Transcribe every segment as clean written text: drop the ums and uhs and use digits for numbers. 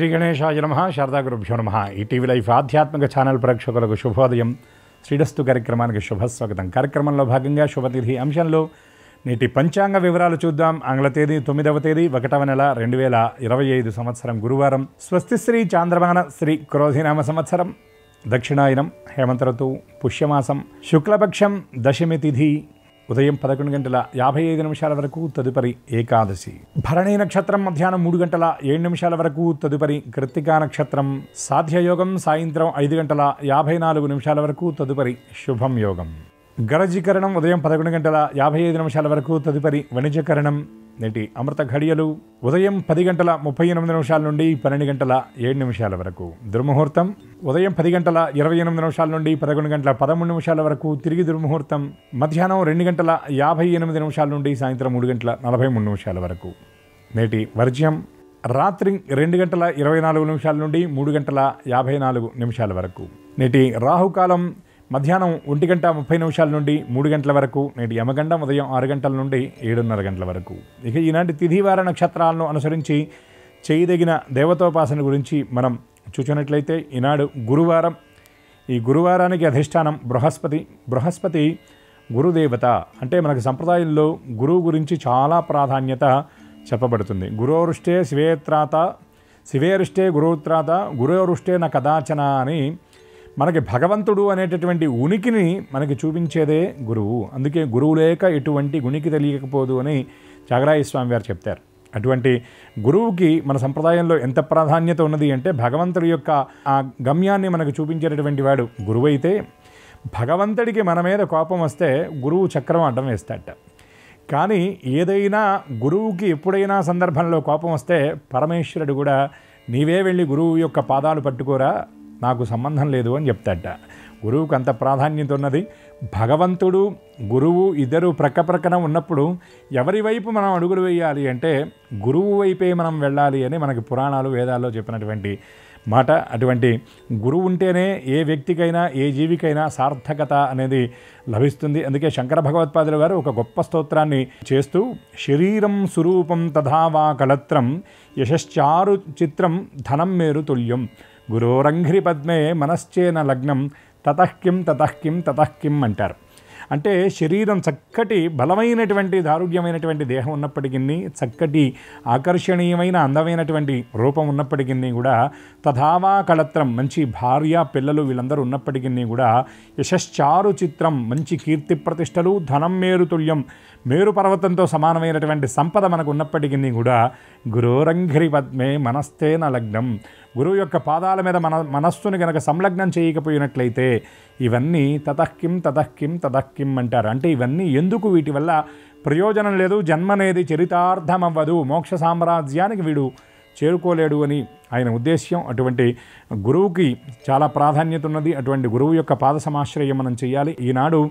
శ్రీ గణేశాయ నమః. శారదా గురుభ్యో నమః. ఈటీవీ లైఫ్ ఆధ్యాత్మిక ఛానల్ ప్రేక్షకులకు శుభోదయం. శ్రీరస్తు కార్యక్రమానికి శుభస్వాగతం. కార్యక్రమంలో భాగంగా శుభతిథి అంశంలో నేటి పంచాంగ వివరాలు చూద్దాం. ఆంగ్ల తేదీ 9వ తేదీ 1వ నెల 2025 సంవత్సరం గురువారం. స్వస్తి శ్రీ చాంద్రమాన శ్రీ క్రోధినామ సంవత్సరం, దక్షిణాయనం, హేమంత ఋతువు, పుష్యమాసం, శుక్లపక్షం, దశమి తిథి, ఉదయం 11:55 వరకు, తదుపరి ఏకాదశి. భరణీ నక్షత్రం మధ్యాహ్నం 3:07 వరకు, తదుపరి కృత్తికా నక్షత్రం. సాధ్యయోగం సాయంత్రం 5:54 వరకు, తదుపరి శుభం యోగం. గరజీకరణం ఉదయం 11:55 వరకు, తదుపరి వణిజకరణం. నేటి అమృత ఘడియలు ఉదయం 10:38 నుండి 12:07 వరకు. దుర్ముహూర్తం ఉదయం 10:28 నుండి 11:13 వరకు, తిరిగి దుర్ముహూర్తం మధ్యాహ్నం 2:58 నుండి సాయంత్రం 3:43 వరకు. నేటి వర్జ్యం రాత్రి 2:24 నుండి 3:54 వరకు. నేటి రాహుకాలం మధ్యాహ్నం 1:30 నుండి 3 గంటల వరకు. నేటి యమగండం ఉదయం 6 గంటల నుండి 7:30 గంటల వరకు. ఇక ఈనాటి తిథివార నక్షత్రాలను అనుసరించి చేయదగిన దేవతోపాసన గురించి మనం చూసినట్లయితే, ఈనాడు గురువారం. ఈ గురువారానికి అధిష్టానం బృహస్పతి గురుదేవత. అంటే మనకు సంప్రదాయంలో గురువు గురించి చాలా ప్రాధాన్యత చెప్పబడుతుంది. గురోరుష్టే శివేత్రాత, శివేరుష్టే గురుత్రాత, గురోరుష్టే న కదాచన అని మనకి భగవంతుడు అనేటటువంటి ఉనికిని మనకి చూపించేదే గురువు. అందుకే గురువు లేక ఎటువంటి ఉనికి తెలియకపోదు అని త్యాగరాయ స్వామి వారు చెప్తారు. అటువంటి గురువుకి మన సంప్రదాయంలో ఎంత ప్రాధాన్యత ఉన్నది అంటే, భగవంతుడి యొక్క ఆ గమ్యాన్ని మనకు చూపించేటటువంటి వాడు గురువు అయితే, భగవంతుడికి మన మీద కోపం వస్తే గురువు చక్రం అడ్డం వేస్తాడట. కానీ ఏదైనా గురువుకి ఎప్పుడైనా సందర్భంలో కోపం వస్తే పరమేశ్వరుడు కూడా నీవే వెళ్ళి గురువు యొక్క పాదాలు పట్టుకోరా, నాకు సంబంధం లేదు అని చెప్తాడట. గురువుకు అంత ప్రాధాన్యత ఉన్నది. భగవంతుడు గురువు ఇద్దరు ప్రక్కన ఉన్నప్పుడు ఎవరి వైపు మనం అడుగులు వేయాలి అంటే గురువు వైపే మనం వెళ్ళాలి అని మనకి పురాణాలు వేదాల్లో చెప్పినటువంటి మాట. అటువంటి గురువు ఉంటేనే ఏ వ్యక్తికైనా ఏ జీవికైనా సార్థకత అనేది లభిస్తుంది. అందుకే శంకర భగవత్పాదుల గారు ఒక గొప్ప స్తోత్రాన్ని చేస్తూ, శరీరం స్వరూపం తథావా కళత్రం యశశ్చారు చిత్రం ధనం మేరు తుల్యం గురోరంఘ్రి పద్మే మనశ్చేన లగ్నం తతఃకిం తతఃకిం తతఃకిం అంటారు. అంటే శరీరం చక్కటి బలమైనటువంటి దారుఢ్యమైనటువంటి దేహం ఉన్నప్పటికీ, చక్కటి ఆకర్షణీయమైన అందమైనటువంటి రూపం ఉన్నప్పటికీ కూడా, తథావా కళత్రం మంచి భార్య పిల్లలు వీళ్ళందరూ ఉన్నప్పటికీ కూడా, యశశ్చారు చిత్రం మంచి కీర్తి ప్రతిష్టలు, ధనం మేరుతుల్యం మేరు పర్వతంతో సమానమైనటువంటి సంపద మనకు ఉన్నప్పటికీ కూడా, గురోరంఘ్రి పద్మే మనస్తేన లగ్నం గురువు యొక్క పాదాల మీద మనస్సుని కనుక సంలగ్నం చేయకపోయినట్లయితే ఇవన్నీ తతఃకిం తతఃకిం తతఃకిం అంటారు. అంటే ఇవన్నీ ఎందుకు, వీటి వల్ల ప్రయోజనం లేదు, జన్మనేది చరితార్థం అవ్వదు, మోక్ష సామ్రాజ్యానికి వీడు చేరుకోలేడు అని ఆయన ఉద్దేశ్యం. అటువంటి గురువుకి చాలా ప్రాధాన్యత ఉన్నది. అటువంటి గురువు యొక్క పాద సమాశ్రయం మనం చేయాలి. ఈనాడు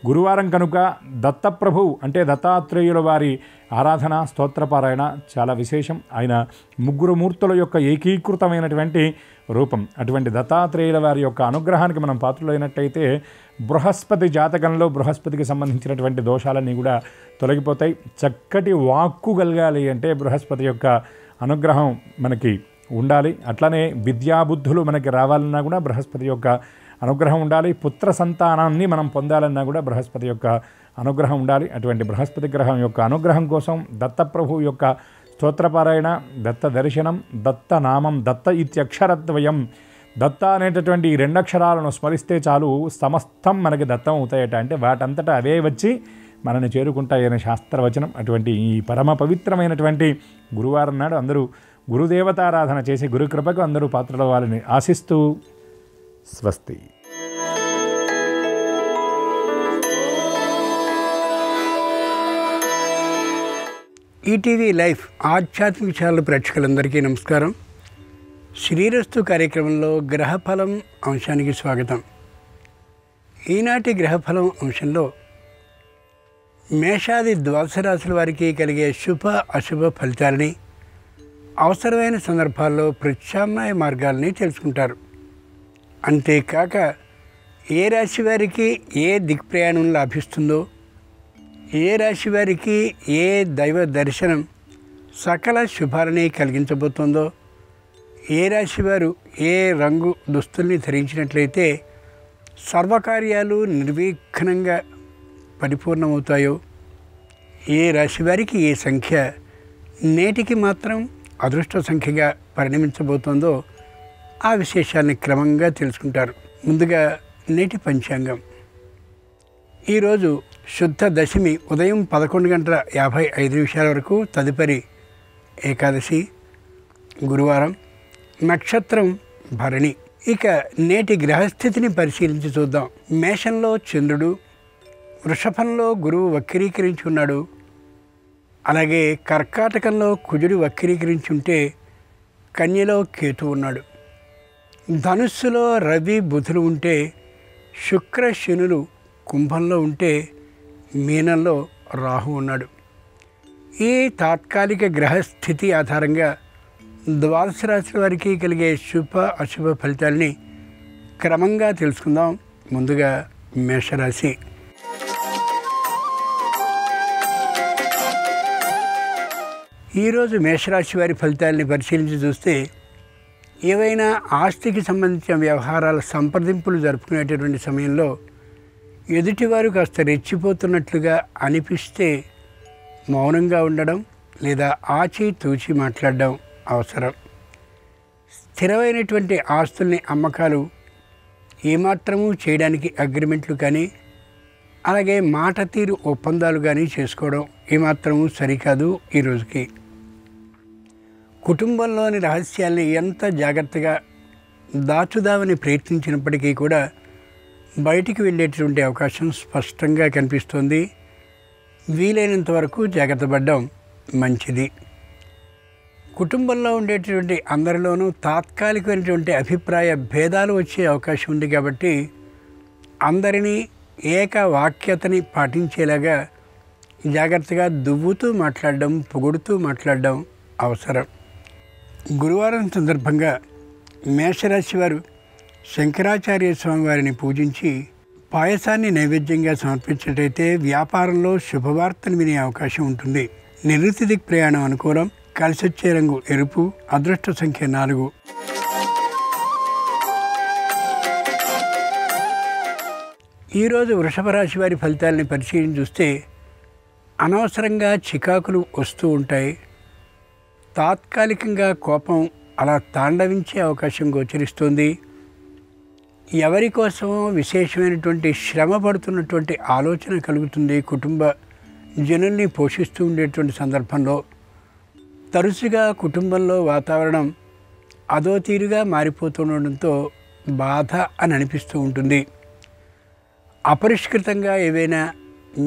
గురువారం కనుక దత్తప్రభు అంటే దత్తాత్రేయుల వారి ఆరాధన, స్తోత్రపారాయణ చాలా విశేషం. ఆయన ముగ్గురు మూర్తుల యొక్క ఏకీకృతమైనటువంటి రూపం. అటువంటి దత్తాత్రేయుల వారి యొక్క అనుగ్రహానికి మనం పాత్రులైనట్టయితే బృహస్పతి జాతకంలో బృహస్పతికి సంబంధించినటువంటి దోషాలన్నీ కూడా తొలగిపోతాయి. చక్కటి వాక్కు కలగాలి అంటే బృహస్పతి యొక్క అనుగ్రహం మనకి ఉండాలి. అట్లనే విద్యాబుద్ధులు మనకి రావాలన్నా కూడా బృహస్పతి యొక్క అనుగ్రహం ఉండాలి. పుత్ర సంతానాన్ని మనం పొందాలన్నా కూడా బృహస్పతి యొక్క అనుగ్రహం ఉండాలి. అటువంటి బృహస్పతి గ్రహం యొక్క అనుగ్రహం కోసం దత్తప్రభు యొక్క స్తోత్రపారాయణ, దత్త దర్శనం, దత్త నామం, దత్త ఇత్యక్షరద్వయం, దత్త అనేటటువంటి ఈ 2 అక్షరాలను స్మరిస్తే చాలు సమస్తం మనకి దత్తం అవుతాయట. అంటే వాటంతటా అవే వచ్చి మనని చేరుకుంటాయనే శాస్త్రవచనం. అటువంటి ఈ పరమ పవిత్రమైనటువంటి గురువారం నాడు అందరూ గురుదేవతారాధన చేసి గురుకృపకు అందరూ పాత్రలవ్వాలని ఆశిస్తూ స్వస్తి. ఈటీవీ లైఫ్ ఆధ్యాత్మిక ఛానల్ ప్రేక్షకులందరికీ నమస్కారం. శ్రీరస్తు కార్యక్రమంలో గ్రహఫలం అంశానికి స్వాగతం. ఈనాటి గ్రహఫలం అంశంలో మేషాది ద్వాదశ రాశుల వారికి కలిగే శుభ అశుభ ఫలితాలని, అవసరమైన సందర్భాల్లో ప్రత్యామ్నాయ మార్గాలని తెలుసుకుంటారు. అంతేకాక ఏ రాశి వారికి ఏ దిక్ప్రయాణం లాభిస్తుందో, ఏ రాశి వారికి ఏ దైవ దర్శనం సకల శుభాలని కలిగించబోతుందో, ఏ రాశి వారు ఏ రంగు దుస్తుల్ని ధరించినట్లయితే సర్వకార్యాలు నిర్విఘ్నంగా పరిపూర్ణమవుతాయో, ఏ రాశి వారికి ఏ సంఖ్య నేటికి మాత్రం అదృష్ట సంఖ్యగా పరిణమించబోతోందో ఆ విశేషాన్ని క్రమంగా తెలుసుకుంటారు. ముందుగా నేటి పంచాంగం. ఈరోజు శుద్ధ దశమి ఉదయం 11:55 వరకు, తదుపరి ఏకాదశి, గురువారం, నక్షత్రం భరణి. ఇక నేటి గ్రహస్థితిని పరిశీలించి చూద్దాం. మేషంలో చంద్రుడు, వృషభంలో గురువు వక్రీకరించి ఉన్నాడు. అలాగే కర్కాటకంలో కుజుడు వక్రీకరించి ఉంటే కన్యలో కేతు ఉన్నాడు. ధనుస్సులో రవి బుధులు ఉంటే, శుక్ర శనులు కుంభంలో ఉంటే, మీనంలో రాహు ఉన్నాడు. ఈ తాత్కాలిక గ్రహస్థితి ఆధారంగా ద్వాదశ రాశుల వారికి కలిగే శుభ అశుభ ఫలితాలని క్రమంగా తెలుసుకుందాం. ముందుగా మేషరాశి. ఈరోజు మేషరాశి వారి ఫలితాలని పరిశీలించి చూస్తే, ఏవైనా ఆస్తికి సంబంధించిన వ్యవహారాల సంప్రదింపులు జరుపుకునేటటువంటి సమయంలో ఎదుటివారు కాస్త రెచ్చిపోతున్నట్లుగా అనిపిస్తే మౌనంగా ఉండడం లేదా ఆచితూచి మాట్లాడడం అవసరం. స్థిరమైనటువంటి ఆస్తుల్ని అమ్మకాలు ఏమాత్రము చేయడానికి అగ్రిమెంట్లు కానీ, అలాగే మాట తీరు ఒప్పందాలు కానీ చేసుకోవడం ఏమాత్రము సరికాదు. ఈ రోజుకి కుటుంబంలోని రహస్యాల్ని ఎంత జాగ్రత్తగా దాచుదామని ప్రయత్నించినప్పటికీ కూడా బయటికి వెళ్ళేటటువంటి అవకాశం స్పష్టంగా కనిపిస్తోంది. వీలైనంత వరకు జాగ్రత్త పడడం మంచిది. కుటుంబంలో ఉండేటటువంటి అందరిలోనూ తాత్కాలికమైనటువంటి అభిప్రాయ భేదాలు వచ్చే అవకాశం ఉంది కాబట్టి అందరినీ ఏకవాక్యతని పాటించేలాగా జాగ్రత్తగా దువ్వుతూ మాట్లాడడం, పొగుడుతూ మాట్లాడడం అవసరం. గురువారం సందర్భంగా మేషరాశి వారు శంకరాచార్య స్వామి వారిని పూజించి పాయసాన్ని నైవేద్యంగా సమర్పించినట్టయితే వ్యాపారంలో శుభవార్తను వినే అవకాశం ఉంటుంది. నివృత్తి దిక్ ప్రయాణం అనుకూలం. కలిసొచ్చే రంగు ఎరుపు. అదృష్ట సంఖ్య 4. ఈరోజు వృషభ రాశి వారి ఫలితాలని పరిశీలించి చూస్తే, అనవసరంగా చికాకులు వస్తూ ఉంటాయి. తాత్కాలికంగా కోపం అలా తాండవించే అవకాశం గోచరిస్తుంది. ఎవరి కోసమో విశేషమైనటువంటి శ్రమ పడుతున్నటువంటి ఆలోచన కలుగుతుంది. కుటుంబ జనుల్ని పోషిస్తూ ఉండేటువంటి సందర్భంలో తరచుగా కుటుంబంలో వాతావరణం అదో తీరుగా మారిపోతుండడంతో బాధ అని అనిపిస్తూ ఉంటుంది. అపరిష్కృతంగా ఏవైనా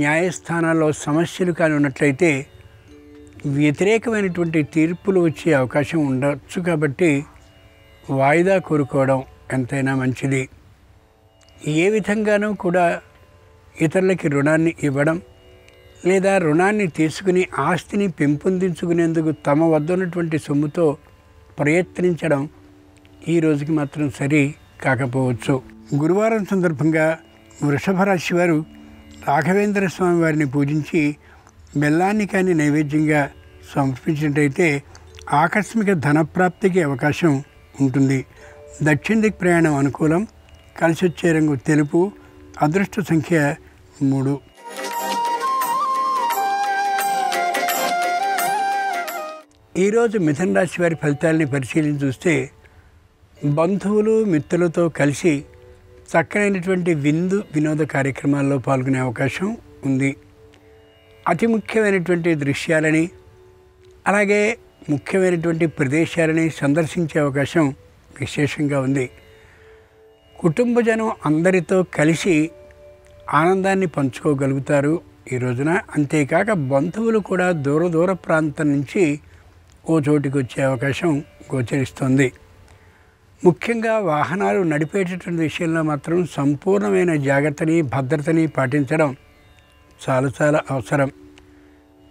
న్యాయస్థానాల్లో సమస్యలు కానీ ఉన్నట్లయితే వ్యతిరేకమైనటువంటి తీర్పులు వచ్చే అవకాశం ఉండవచ్చు. కాబట్టి వాయిదా కోరుకోవడం ఎంతైనా మంచిది. ఏ విధంగానూ కూడా ఇతరులకి రుణాన్ని ఇవ్వడం లేదా రుణాన్ని తీసుకుని ఆస్తిని పెంపొందించుకునేందుకు తమ వద్ద ఉన్నటువంటి సొమ్ముతో ప్రయత్నించడం ఈ రోజుకి మాత్రం సరి కాకపోవచ్చు. గురువారం సందర్భంగా వృషభ రాశి వారు రాఘవేంద్ర స్వామి వారిని పూజించి బెల్లాన్ని కానీ నైవేద్యంగా సమర్పించినట్టయితే ఆకస్మిక ధనప్రాప్తికి అవకాశం ఉంటుంది. దక్షిణ దిక్ ప్రయాణం అనుకూలం. కలిసొచ్చే రంగు తెలుపు. అదృష్ట సంఖ్య 3. ఈరోజు మిథున రాశి వారి ఫలితాలని పరిశీలించి చూస్తే, బంధువులు మిత్రులతో కలిసి చక్కనైనటువంటి వినోద కార్యక్రమాల్లో పాల్గొనే అవకాశం ఉంది. అతి ముఖ్యమైనటువంటి దృశ్యాలని అలాగే ముఖ్యమైనటువంటి ప్రదేశాలని సందర్శించే అవకాశం విశేషంగా ఉంది. కుటుంబజనం అందరితో కలిసి ఆనందాన్ని పంచుకోగలుగుతారు ఈ రోజున. అంతేకాక బంధువులు కూడా దూర ప్రాంతం నుంచి ఓ చోటికి వచ్చే అవకాశం గోచరిస్తుంది. ముఖ్యంగా వాహనాలు నడిపేటటువంటి విషయంలో మాత్రం సంపూర్ణమైన జాగ్రత్తని భద్రతని పాటించడం చాలా అవసరం.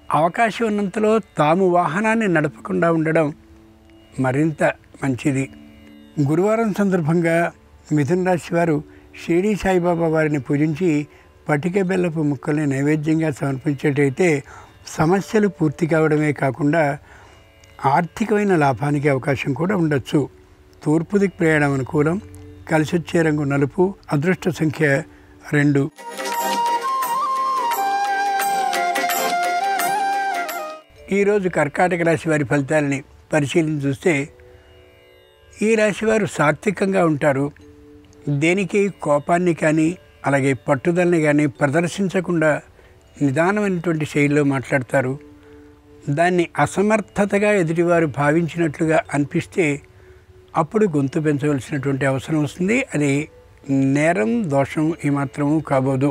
అవకాశం ఉన్నంతలో తాము వాహనాన్ని నడపకుండా ఉండడం మరింత మంచిది. గురువారం సందర్భంగా మిథున రాశి వారు షిరిడి సాయిబాబా వారిని పూజించి పటిక బెల్లపు ముక్కల్ని నైవేద్యంగా సమర్పించేటైతే సమస్యలు పూర్తి కావడమే కాకుండా ఆర్థికమైన లాభానికి అవకాశం కూడా ఉండొచ్చు. తూర్పు దిక్ ప్రయాణం అనుకూలం. కలిసి వచ్చే రంగు నలుపు. అదృష్ట సంఖ్య 2. ఈరోజు కర్కాటక రాశి వారి ఫలితాలని పరిశీలించి చూస్తే ఈ రాశివారు సాత్వికంగా ఉంటారు. దేనికి కోపాన్ని కానీ అలాగే పట్టుదలని కానీ ప్రదర్శించకుండా నిదానమైనటువంటి శైలిలో మాట్లాడతారు. దాన్ని అసమర్థతగా ఎదుటివారు భావించినట్లుగా అనిపిస్తే అప్పుడు గొంతు పెంచవలసినటువంటి అవసరం వస్తుంది. అది నేరం, దోషం ఏమాత్రము కాబోదు.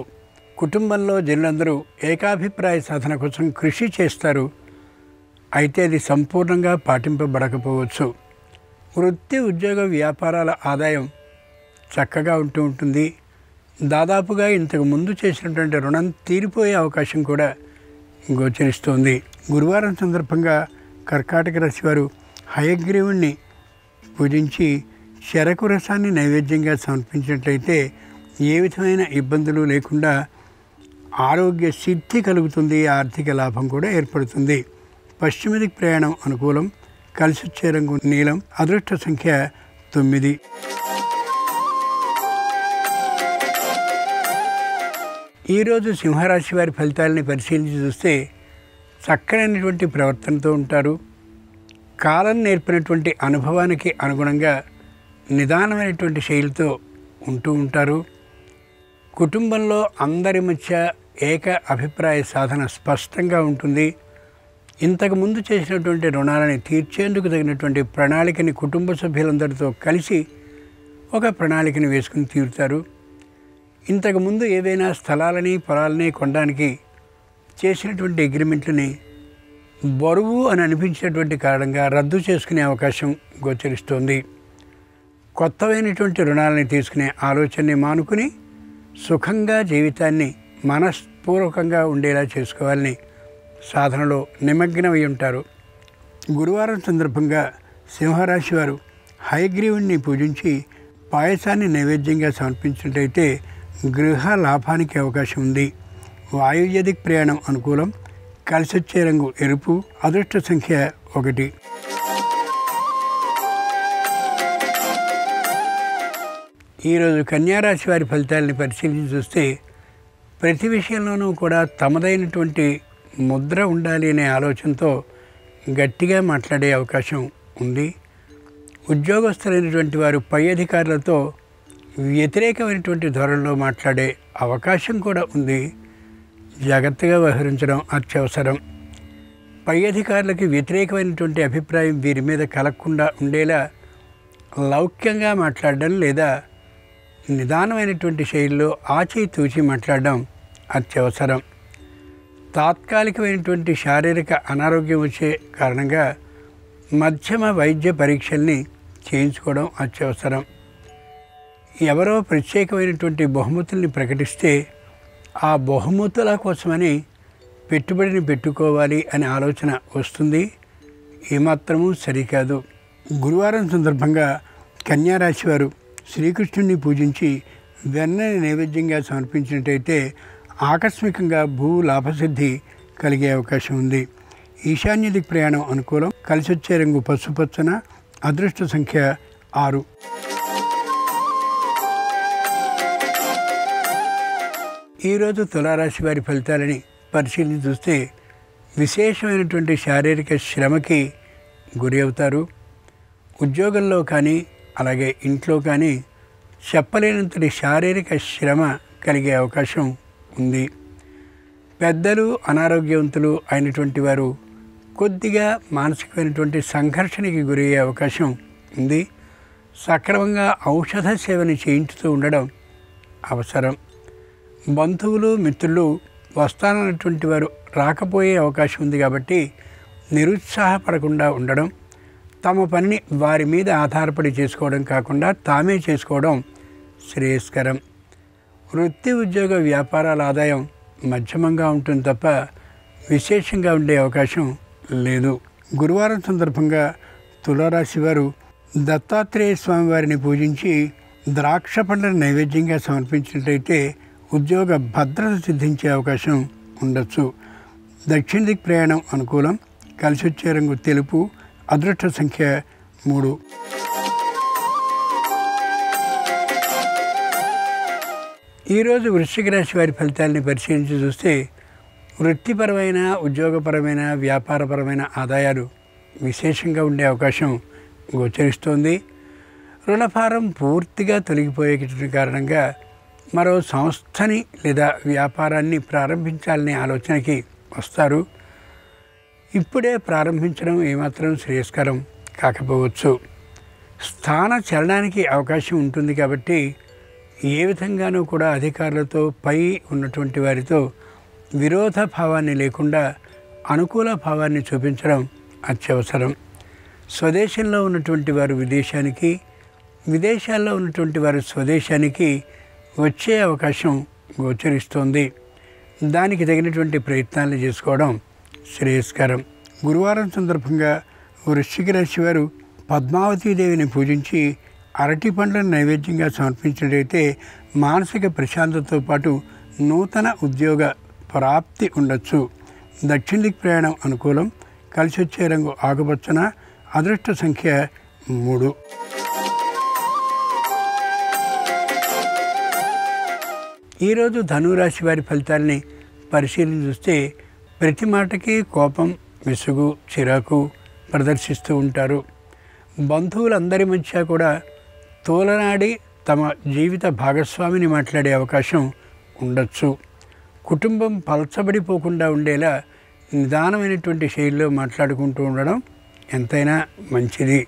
కుటుంబంలో జనులందరూ ఏకాభిప్రాయ సాధన కోసం కృషి చేస్తారు. అయితే అది సంపూర్ణంగా పాటింపబడకపోవచ్చు. వృత్తి, ఉద్యోగ, వ్యాపారాల ఆదాయం చక్కగా ఉంటుంది. దాదాపుగా ఇంతకు ముందు చేసినటువంటి రుణం తీరిపోయే అవకాశం కూడా గోచరిస్తోంది. గురువారం సందర్భంగా కర్కాటక రాశి వారు హయగ్రీవుణ్ణి పూజించి చెరకు రసాన్ని నైవేద్యంగా సమర్పించినట్లయితే ఏ విధమైన ఇబ్బందులు లేకుండా ఆరోగ్య సిద్ధి కలుగుతుంది. ఆర్థిక లాభం కూడా ఏర్పడుతుంది. పశ్చిమ దిక్ ప్రయాణం అనుకూలం. కలిసి వచ్చే రంగు నీలం. అదృష్ట సంఖ్య 9. ఈరోజు సింహరాశి వారి ఫలితాలని పరిశీలించి చూస్తే చక్కనైనటువంటి ప్రవర్తనతో ఉంటారు. కాలం నేర్పినటువంటి అనుభవానికి అనుగుణంగా నిదానమైనటువంటి శైలితో ఉంటూ ఉంటారు. కుటుంబంలో అందరి మధ్య ఏక అభిప్రాయ సాధన స్పష్టంగా ఉంటుంది. ఇంతకు ముందు చేసినటువంటి రుణాలని తీర్చేందుకు తగినటువంటి ప్రణాళికని కుటుంబ సభ్యులందరితో కలిసి ఒక ప్రణాళికని వేసుకుని తీరుతారు. ఇంతకుముందు ఏదైనా స్థలాలని పొలాలని కొనడానికి చేసినటువంటి అగ్రిమెంట్లని బరువు అని అనిపించినటువంటి కారణంగా రద్దు చేసుకునే అవకాశం గోచరిస్తోంది. కొత్తమైనటువంటి రుణాలని తీసుకునే ఆలోచనని మానుకుని సుఖంగా జీవితాన్ని మనస్పూర్వకంగా ఉండేలా చేసుకోవాలని సాధనలో నిమగ్నమై ఉంటారు. గురువారం సందర్భంగా సింహరాశి వారు హయగ్రీవుణ్ణి పూజించి పాయసాన్ని నైవేద్యంగా సమర్పించినట్టయితే గృహ లాభానికి అవకాశం ఉంది. వాయువ్య దిక్ ప్రయాణం అనుకూలం. కలిసి వచ్చే రంగు ఎరుపు. అదృష్ట సంఖ్య 1. ఈరోజు కన్యారాశి వారి ఫలితాలని పరిశీలించి చూస్తే ప్రతి విషయంలోనూ కూడా తమదైనటువంటి ముద్ర ఉండాలి అనే ఆలోచనతో గట్టిగా మాట్లాడే అవకాశం ఉంది. ఉద్యోగస్తులైనటువంటి వారు పై అధికారులతో వ్యతిరేకమైనటువంటి ధోరణిలో మాట్లాడే అవకాశం కూడా ఉంది. జాగ్రత్తగా వ్యవహరించడం అత్యవసరం. పై అధికారులకి వ్యతిరేకమైనటువంటి అభిప్రాయం వీరి మీద కలగకుండా ఉండేలా లౌక్యంగా మాట్లాడడం లేదా నిదానమైనటువంటి శైలిలో ఆచితూచి మాట్లాడడం అత్యవసరం. తాత్కాలికమైనటువంటి శారీరక అనారోగ్యం వచ్చే కారణంగా మధ్యమ వైద్య పరీక్షల్ని చేయించుకోవడం అత్యవసరం. ఎవరో ప్రత్యేకమైనటువంటి బహుమతుల్ని ప్రకటిస్తే ఆ బహుమతుల కోసమని పెట్టుబడిని పెట్టుకోవాలి అనే ఆలోచన వస్తుంది. ఏమాత్రమూ సరికాదు. గురువారం సందర్భంగా కన్యారాశి వారు శ్రీకృష్ణుడిని పూజించి వెన్నని నైవేద్యంగా సమర్పించినట్టయితే ఆకస్మికంగా భూ లాభసిద్ధి కలిగే అవకాశం ఉంది. ఈశాన్య దిక్ ప్రయాణం అనుకూలం. కలిసి వచ్చే రంగు పసుపచ్చన. అదృష్ట సంఖ్య 6. ఈరోజు తులారాశి వారి ఫలితాలని పరిశీలించి చూస్తే విశేషమైనటువంటి శారీరక శ్రమకి గురి అవుతారు. ఉద్యోగంలో కానీ అలాగే ఇంట్లో కానీ చెప్పలేనంతటి శారీరక శ్రమ కలిగే అవకాశం ఉంది. పెద్దలు అనారోగ్యవంతులు అయినటువంటి వారు కొద్దిగా మానసికమైనటువంటి సంఘర్షణకి గురయ్యే అవకాశం ఉంది. సక్రమంగా ఔషధ సేవని చేయించుతూ ఉండడం అవసరం. బంధువులు మిత్రులు వస్తానన్నటువంటి వారు రాకపోయే అవకాశం ఉంది కాబట్టి నిరుత్సాహపడకుండా ఉండడం, తమ పనిని వారి మీద ఆధారపడి చేసుకోవడం కాకుండా తామే చేసుకోవడం శ్రేయస్కరం. వృత్తి ఉద్యోగ వ్యాపారాల ఆదాయం మధ్యమంగా ఉంటుంది తప్ప విశేషంగా ఉండే అవకాశం లేదు. గురువారం సందర్భంగా తులారాశి వారు దత్తాత్రేయ స్వామి వారిని పూజించి ద్రాక్ష పండ్లను నైవేద్యంగా సమర్పించినట్లయితే ఉద్యోగ భద్రత సిద్ధించే అవకాశం ఉండొచ్చు. దక్షిణ దిక్ ప్రయాణం అనుకూలం. కలిసి వచ్చే రంగు తెలుపు. అదృష్ట సంఖ్య 3. ఈరోజు వృశ్చిక రాశి వారి ఫలితాలని పరిశీలించి చూస్తే వృత్తిపరమైన, ఉద్యోగపరమైన, వ్యాపారపరమైన ఆదాయాలు విశేషంగా ఉండే అవకాశం గోచరిస్తోంది. రుణభారం పూర్తిగా తొలగిపోయే కారణంగా మరో సంస్థని లేదా వ్యాపారాన్ని ప్రారంభించాలనే ఆలోచనకి వస్తారు. ఇప్పుడే ప్రారంభించడం ఏమాత్రం శ్రేయస్కరం కాకపోవచ్చు. స్థాన చలనానికి అవకాశం ఉంటుంది కాబట్టి ఏ విధంగానూ కూడా అధికారులతో, పై ఉన్నటువంటి వారితో విరోధ భావాన్ని లేకుండా అనుకూల భావాన్ని చూపించడం అత్యవసరం. స్వదేశంలో ఉన్నటువంటి వారు విదేశానికి, విదేశాల్లో ఉన్నటువంటి వారు స్వదేశానికి వచ్చే అవకాశం గోచరిస్తోంది. దానికి తగినటువంటి ప్రయత్నాలు చేసుకోవడం శ్రేయస్కరం. గురువారం సందర్భంగా వృశ్చిక రాశి వారు పద్మావతీదేవిని పూజించి అరటి పండ్లను నైవేద్యంగా సమర్పించినట్లయితే మానసిక ప్రశాంతతతో పాటు నూతన ఉద్యోగ ప్రాప్తి ఉండొచ్చు. దక్షిణ దిక్ ప్రయాణం అనుకూలం. కలిసి వచ్చే రంగు ఆకుపచ్చన. అదృష్ట సంఖ్య 3. ఈరోజు ధనురాశి వారి ఫలితాలని పరిశీలించి చూస్తే ప్రతి మాటకి కోపం, విసుగు, చిరాకు ప్రదర్శిస్తూ ఉంటారు. బంధువులందరి మధ్య కూడా తోలనాడి తమ జీవిత భాగస్వామిని మాట్లాడే అవకాశం ఉండొచ్చు. కుటుంబం పలచబడిపోకుండా ఉండేలా నిదానమైనటువంటి శైలిలో మాట్లాడుకుంటూ ఉండడం ఎంతైనా మంచిది.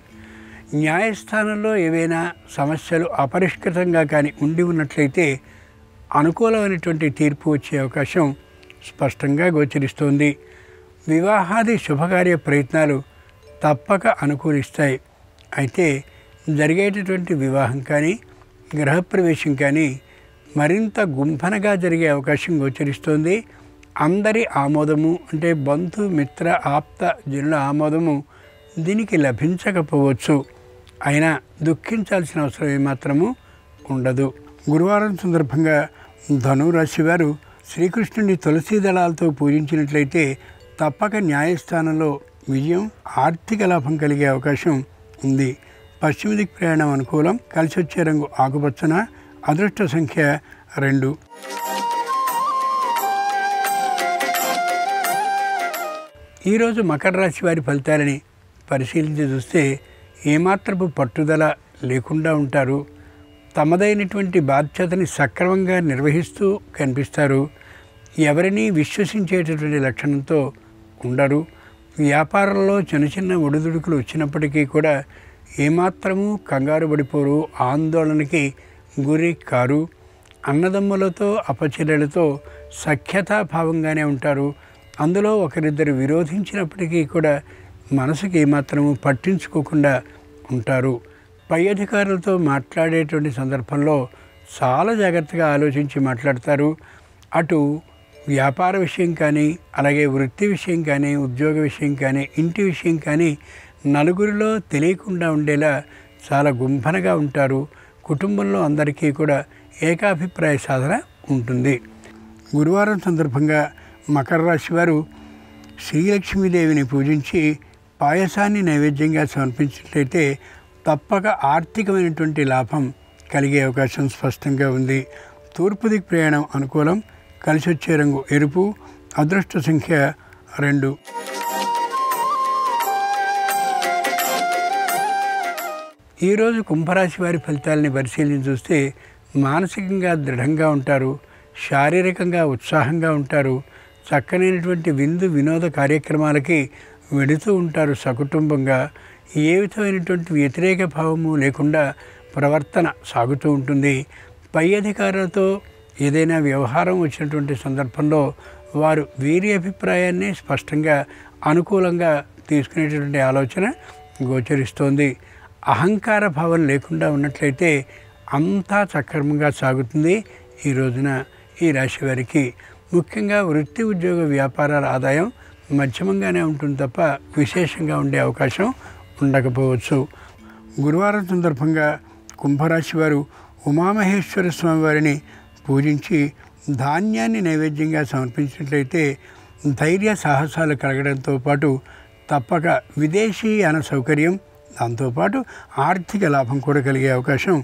న్యాయస్థానంలో ఏవైనా సమస్యలు అపరిష్కృతంగా కానీ ఉండి ఉన్నట్లయితే అనుకూలమైనటువంటి తీర్పు వచ్చే అవకాశం స్పష్టంగా గోచరిస్తోంది. వివాహాది శుభకార్య ప్రయత్నాలు తప్పక అనుకూలిస్తాయి. అయితే జరిగేటటువంటి వివాహం కానీ, గృహప్రవేశం కానీ మరింత గుంభనగా జరిగే అవకాశం గోచరిస్తోంది. అందరి ఆమోదము, అంటే బంధు, మిత్ర, ఆప్త జనుల ఆమోదము దీనికి లభించకపోవచ్చు. అయినా దుఃఖించాల్సిన అవసరం ఏమాత్రము ఉండదు. గురువారం సందర్భంగా ధనురాశి వారు శ్రీకృష్ణుని తులసీ దళాలతో పూజించినట్లయితే తప్పక న్యాయస్థానంలో విజయం, ఆర్థిక లాభం కలిగే అవకాశం ఉంది. పశ్చిమ దిక్ ప్రయాణం అనుకూలం. కలిసి వచ్చే రంగు ఆకుపచ్చన. అదృష్ట సంఖ్య 2. ఈరోజు మకర రాశి వారి ఫలితాలని పరిశీలించి చూస్తే ఏమాత్రపు పట్టుదల లేకుండా ఉంటారు. తమదైనటువంటి బాధ్యతని సక్రమంగా నిర్వహిస్తూ కనిపిస్తారు. ఎవరినీ విశ్వసించేటటువంటి లక్షణంతో ఉండరు. వ్యాపారంలో చిన్న చిన్న ఒడిదుడుకులు వచ్చినప్పటికీ కూడా ఏమాత్రము కంగారు పడిపోరు, ఆందోళనకి గురి కారు. అన్నదమ్ములతో, అపచెల్లెలతో సఖ్యతాభావంగానే ఉంటారు. అందులో ఒకరిద్దరు విరోధించినప్పటికీ కూడా మనసుకి ఏమాత్రము పట్టించుకోకుండా ఉంటారు. పై అధికారులతో మాట్లాడేటువంటి సందర్భంలో చాలా జాగ్రత్తగా ఆలోచించి మాట్లాడతారు. అటు వ్యాపార విషయం కానీ, అలాగే వృత్తి విషయం కానీ, ఉద్యోగ విషయం కానీ, ఇంటి విషయం కానీ నలుగురిలో తెలియకుండా ఉండేలా చాలా గుంభనగా ఉంటారు. కుటుంబంలో అందరికీ కూడా ఏకాభిప్రాయ సాధన ఉంటుంది. గురువారం సందర్భంగా మకర రాశి వారు శ్రీలక్ష్మీదేవిని పూజించి పాయసాన్ని నైవేద్యంగా సమర్పించినట్లయితే తప్పక ఆర్థికమైనటువంటి లాభం కలిగే అవకాశం స్పష్టంగా ఉంది. తూర్పు దిక్ ప్రయాణం అనుకూలం. కలిసి వచ్చే రంగు ఎరుపు. అదృష్ట సంఖ్య 2. ఈరోజు కుంభరాశి వారి ఫలితాలని పరిశీలించి చూస్తే మానసికంగా దృఢంగా ఉంటారు. శారీరకంగా ఉత్సాహంగా ఉంటారు. చక్కనైనటువంటి విందు వినోద కార్యక్రమాలకి వెడుతూ ఉంటారు. సకుటుంబంగా ఏ విధమైనటువంటి వ్యతిరేక భావము లేకుండా ప్రవర్తన సాగుతూ ఉంటుంది. పై అధికారులతో ఏదైనా వ్యవహారం వచ్చినటువంటి సందర్భంలో వారు వీరి అభిప్రాయాన్ని స్పష్టంగా అనుకూలంగా తీసుకునేటటువంటి ఆలోచన గోచరిస్తోంది. అహంకార భావం లేకుండా ఉన్నట్లయితే అంతా సక్రమంగా సాగుతుంది. ఈ రోజున ఈ రాశి వారికి ముఖ్యంగా వృత్తి, ఉద్యోగ, వ్యాపారాల ఆదాయం మధ్యమంగానే ఉంటుంది తప్ప విశేషంగా ఉండే అవకాశం ఉండకపోవచ్చు. గురువారం సందర్భంగా కుంభరాశి వారు ఉమామహేశ్వర స్వామి వారిని పూజించి ధాన్యాన్ని నైవేద్యంగా సమర్పించినట్లయితే ధైర్య సాహసాలు కలగడంతో పాటు తప్పక విదేశీయాన సౌకర్యం, దాంతోపాటు ఆర్థిక లాభం కూడా కలిగే అవకాశం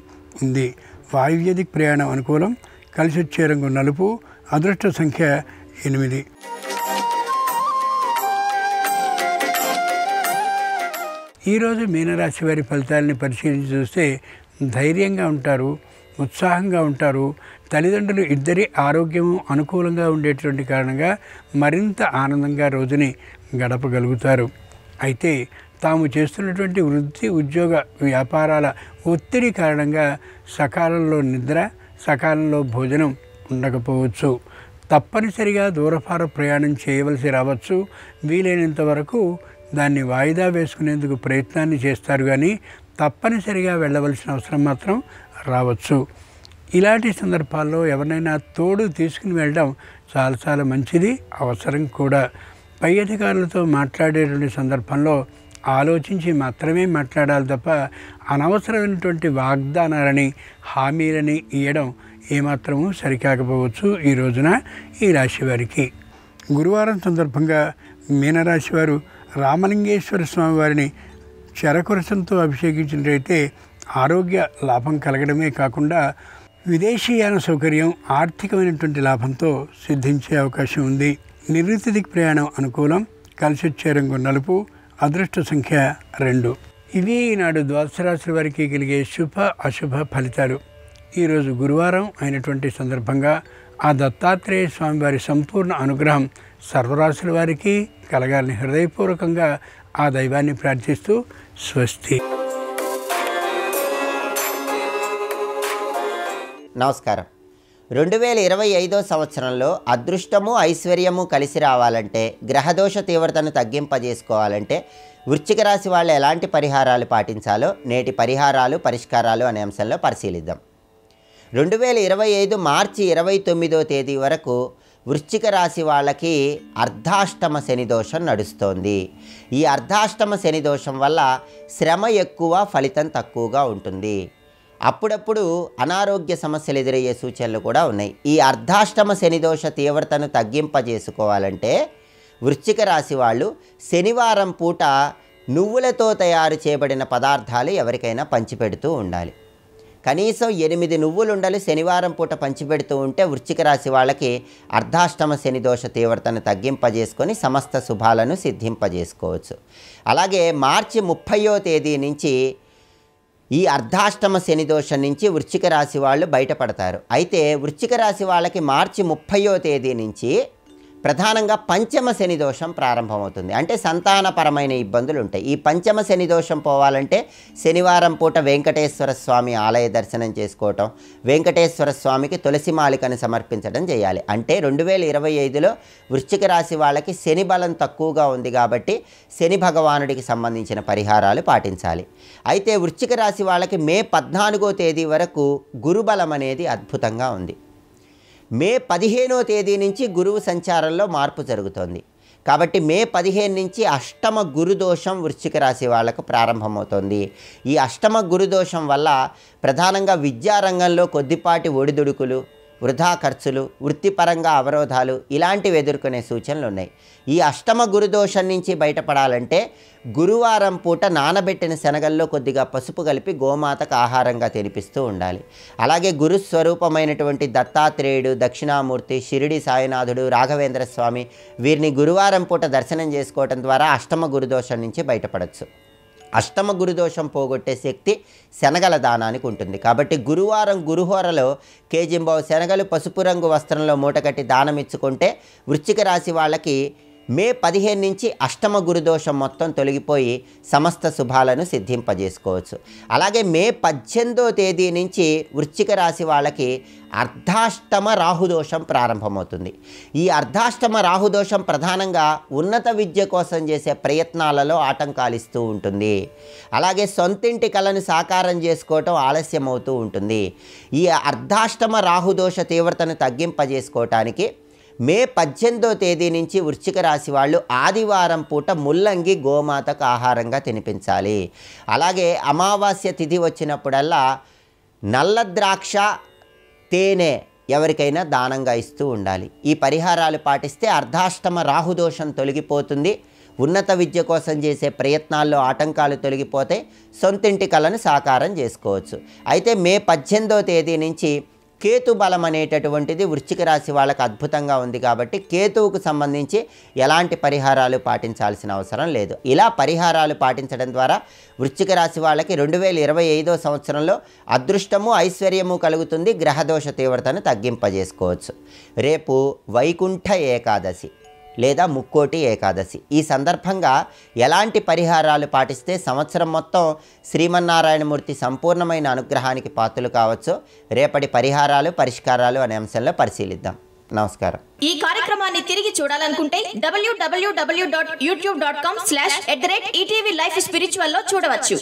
ఉంది. వాయువ్య దిక్ ప్రయాణం అనుకూలం. కలిసి వచ్చే రంగు నలుపు, అదృష్ట సంఖ్య 8. ఈరోజు మీనరాశి వారి ఫలితాలని పరిశీలించి చూస్తే ధైర్యంగా ఉంటారు, ఉత్సాహంగా ఉంటారు. తల్లిదండ్రులు ఇద్దరి ఆరోగ్యము అనుకూలంగా ఉండేటువంటి కారణంగా మరింత ఆనందంగా రోజుని గడపగలుగుతారు. అయితే తాము చేస్తున్నటువంటి వృత్తి, ఉద్యోగ, వ్యాపారాల ఒత్తిడి కారణంగా సకాలంలో నిద్ర, సకాలంలో భోజనం ఉండకపోవచ్చు. తప్పనిసరిగా దూరపార ప్రయాణం చేయవలసి రావచ్చు. వీలైనంత వరకు దాన్ని వాయిదా వేసుకునేందుకు ప్రయత్నాన్ని చేస్తారు, కానీ తప్పనిసరిగా వెళ్ళవలసిన అవసరం మాత్రం రావచ్చు. ఇలాంటి సందర్భాల్లో ఎవరినైనా తోడు తీసుకుని వెళ్ళడం చాలా చాలా మంచిది, అవసరం కూడా. పై అధికారులతో మాట్లాడేటువంటి సందర్భంలో ఆలోచించి మాత్రమే మాట్లాడాలి తప్ప అనవసరమైనటువంటి వాగ్దానాలని, హామీలని ఇవ్వడం ఏమాత్రము సరికాకపోవచ్చు ఈ రోజున ఈ రాశి వారికి. గురువారం సందర్భంగా మీనరాశి వారు రామలింగేశ్వర స్వామి వారిని శరకురసంతో అభిషేకించినట్లయితే ఆరోగ్య లాభం కలగడమే కాకుండా విదేశీయాన సౌకర్యం, ఆర్థికమైనటువంటి లాభంతో సిద్ధించే అవకాశం ఉంది. నివృత్తి దిక్ ప్రయాణం అనుకూలం, కలిసి వచ్చే రంగు నలుపు, అదృష్ట సంఖ్య 2. ఇవి ఈనాడు ద్వాదశ రాశుల వారికి కలిగే శుభ అశుభ ఫలితాలు. ఈరోజు గురువారం అయినటువంటి సందర్భంగా ఆ దత్తాత్రేయ స్వామి వారి సంపూర్ణ అనుగ్రహం సర్వరాశుల వారికి కలగాలని హృదయపూర్వకంగా ఆ దైవాన్ని ప్రార్థిస్తూ స్వస్తి. నమస్కారం. 2025 సంవత్సరంలో అదృష్టము, ఐశ్వర్యము కలిసి రావాలంటే, గ్రహదోష తీవ్రతను తగ్గింపజేసుకోవాలంటే వృశ్చిక రాశి వాళ్ళు ఎలాంటి పరిహారాలు పాటించాలో నేటి పరిహారాలు, పరిష్కారాలు అనే అంశంలో పరిశీలిద్దాం. 2025 మార్చి 29వ తేదీ వరకు వృశ్చిక రాశి వాళ్ళకి అర్ధాష్టమ శని దోషం నడుస్తోంది. ఈ అర్ధాష్టమ శని దోషం వల్ల శ్రమ ఎక్కువ, ఫలితం తక్కువగా ఉంటుంది. అప్పుడప్పుడు అనారోగ్య సమస్యలు ఎదురయ్యే సూచనలు కూడా ఉన్నాయి. ఈ అర్ధాష్టమ శనిదోష తీవ్రతను తగ్గింపజేసుకోవాలంటే వృశ్చిక రాశి వాళ్ళు శనివారం పూట నువ్వులతో తయారు చేయబడిన పదార్థాలు ఎవరికైనా పంచిపెడుతూ ఉండాలి. కనీసం 8 నువ్వులుండలు శనివారం పూట పంచిపెడుతూ ఉంటే వృశ్చిక రాశి వాళ్ళకి అర్ధాష్టమ శనిదోష తీవ్రతను తగ్గింపజేసుకొని సమస్త శుభాలను సిద్ధింపజేసుకోవచ్చు. అలాగే మార్చి 30వ తేదీ నుంచి ఈ అర్ధాష్టమ శని దోషం నుంచి వృశ్చిక రాశి వాళ్ళు బయటపడతారు. అయితే వృశ్చిక రాశి వాళ్ళకి మార్చి 30వ తేదీ నుంచి ప్రధానంగా పంచమ శని దోషం ప్రారంభమవుతుంది. అంటే సంతానపరమైన ఇబ్బందులు ఉంటాయి. ఈ పంచమ శని దోషం పోవాలంటే శనివారం పూట వెంకటేశ్వర స్వామి ఆలయ దర్శనం చేసుకోవటం, వెంకటేశ్వర స్వామికి తులసి మాలికను సమర్పించడం చేయాలి. అంటే 2025లో వృశ్చిక రాశి వాళ్ళకి శని బలం తక్కువగా ఉంది కాబట్టి శని భగవానుడికి సంబంధించిన పరిహారాలు పాటించాలి. అయితే వృశ్చిక రాశి వాళ్ళకి మే 14వ తేదీ వరకు గురుబలం అనేది అద్భుతంగా ఉంది. మే 15వ తేదీ నుంచి గురువు సంచారంలో మార్పు జరుగుతోంది. కాబట్టి మే 15 నుంచి అష్టమ గురుదోషం వృశ్చిక రాశి వాళ్ళకు ప్రారంభమవుతోంది. ఈ అష్టమ గురుదోషం వల్ల ప్రధానంగా విద్యారంగంలో కొద్దిపాటి ఒడిదుడుకులు, వృధా ఖర్చులు, వృత్తిపరంగా అవరోధాలు ఇలాంటివి ఎదుర్కొనే సూచనలు ఉన్నాయి. ఈ అష్టమ గురుదోషం నుంచి బయటపడాలంటే గురువారం పూట నానబెట్టిన శనగల్లో కొద్దిగా పసుపు కలిపి గోమాతకు ఆహారంగా తినిపిస్తూ ఉండాలి. అలాగే గురుస్వరూపమైనటువంటి దత్తాత్రేయుడు, దక్షిణామూర్తి, షిరిడి సాయినాథుడు, రాఘవేంద్ర స్వామి వీరిని గురువారం పూట దర్శనం చేసుకోవటం ద్వారా అష్టమ గురుదోషం నుంచి బయటపడవచ్చు. అష్టమ గురుదోషం పోగొట్టే శక్తి శనగల దానానికి ఉంటుంది. కాబట్టి గురువారం గురుహోరలో కేజింబావు శనగలు పసుపు రంగు వస్త్రంలో మూటకట్టి దానం ఇచ్చుకుంటే వృశ్చిక రాశి వాళ్ళకి మే 15 నుంచి అష్టమ గురుదోషం మొత్తం తొలగిపోయి సమస్త శుభాలను సిద్ధింపజేసుకోవచ్చు. అలాగే మే 18వ తేదీ నుంచి వృశ్చిక రాశి వాళ్ళకి అర్ధాష్టమ రాహుదోషం ప్రారంభమవుతుంది. ఈ అర్ధాష్టమ రాహుదోషం ప్రధానంగా ఉన్నత విద్య కోసం చేసే ప్రయత్నాలలో ఆటంకాలిస్తూ ఉంటుంది. అలాగే సొంతింటి కళను సాకారం చేసుకోవటం ఆలస్యం అవుతూ ఉంటుంది. ఈ అర్ధాష్టమ రాహుదోష తీవ్రతను తగ్గింపజేసుకోవటానికి మే 18వ తేదీ నుంచి వృశ్చిక రాశి వాళ్ళు ఆదివారం పూట ముల్లంగి గోమాతకు ఆహారంగా తినిపించాలి. అలాగే అమావాస్య తిథి వచ్చినప్పుడల్లా నల్ల ద్రాక్ష, తేనె ఎవరికైనా దానంగా ఇస్తూ ఉండాలి. ఈ పరిహారాలు పాటిస్తే అర్ధాష్టమ రాహుదోషం తొలగిపోతుంది. ఉన్నత విద్య కోసం చేసే ప్రయత్నాల్లో ఆటంకాలు తొలగిపోతే సొంతింటి కళను సాకారం చేసుకోవచ్చు. అయితే మే 18వ తేదీ నుంచి కేతు బలం అనేటటువంటిది వృశ్చిక రాశి వాళ్ళకి అద్భుతంగా ఉంది కాబట్టి కేతువుకు సంబంధించి ఎలాంటి పరిహారాలు పాటించాల్సిన అవసరం లేదు. ఇలా పరిహారాలు పాటించడం ద్వారా వృశ్చిక రాశి వాళ్ళకి 2025 సంవత్సరంలో అదృష్టము ఐశ్వర్యము కలుగుతుంది. గ్రహదోష తీవ్రతను తగ్గింపజేసుకోవచ్చు. రేపు వైకుంఠ ఏకాదశి లేదా ముక్కోటి ఏకాదశి. ఈ సందర్భంగా ఎలాంటి పరిహారాలు పాటిస్తే సంవత్సరం మొత్తం శ్రీమన్నారాయణమూర్తి సంపూర్ణమైన అనుగ్రహానికి పాత్రలు కావచ్చు, రేపటి పరిహారాలు పరిష్కారాలు అనే అంశంలో పరిశీలిద్దాం. నమస్కారం. ఈ కార్యక్రమాన్ని తిరిగి చూడాలనుకుంటే www.youtube.com/ETV Life Spiritual లో చూడవచ్చు.